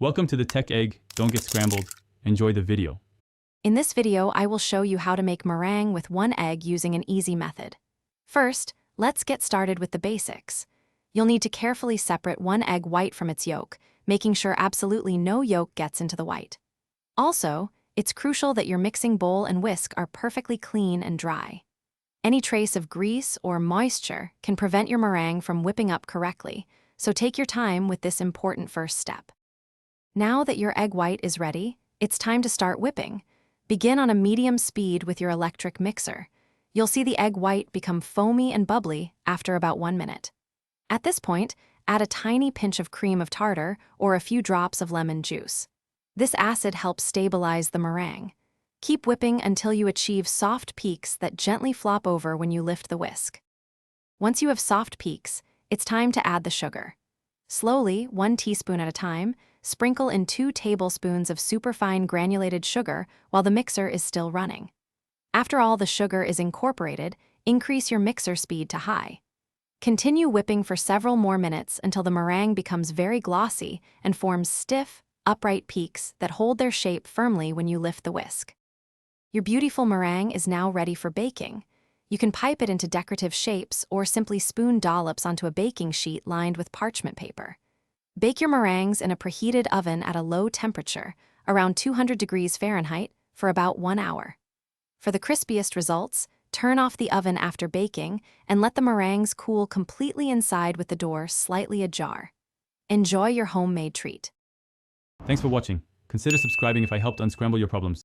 Welcome to the Tech Egg. Don't get scrambled. Enjoy the video. In this video, I will show you how to make meringue with one egg using an easy method. First, let's get started with the basics. You'll need to carefully separate one egg white from its yolk, making sure absolutely no yolk gets into the white. Also, it's crucial that your mixing bowl and whisk are perfectly clean and dry. Any trace of grease or moisture can prevent your meringue from whipping up correctly, so take your time with this important first step. Now that your egg white is ready, it's time to start whipping. Begin on a medium speed with your electric mixer. You'll see the egg white become foamy and bubbly after about 1 minute. At this point, add a tiny pinch of cream of tartar or a few drops of lemon juice. This acid helps stabilize the meringue. Keep whipping until you achieve soft peaks that gently flop over when you lift the whisk. Once you have soft peaks, it's time to add the sugar. Slowly, 1 teaspoon at a time, sprinkle in 2 tablespoons of superfine granulated sugar while the mixer is still running. After all the sugar is incorporated, increase your mixer speed to high. Continue whipping for several more minutes until the meringue becomes very glossy and forms stiff, upright peaks that hold their shape firmly when you lift the whisk. Your beautiful meringue is now ready for baking. You can pipe it into decorative shapes or simply spoon dollops onto a baking sheet lined with parchment paper. Bake your meringues in a preheated oven at a low temperature, around 200 degrees Fahrenheit, for about 1 hour. For the crispiest results, turn off the oven after baking and let the meringues cool completely inside with the door slightly ajar. Enjoy your homemade treat. Thanks for watching. Consider subscribing if I helped unscramble your problems.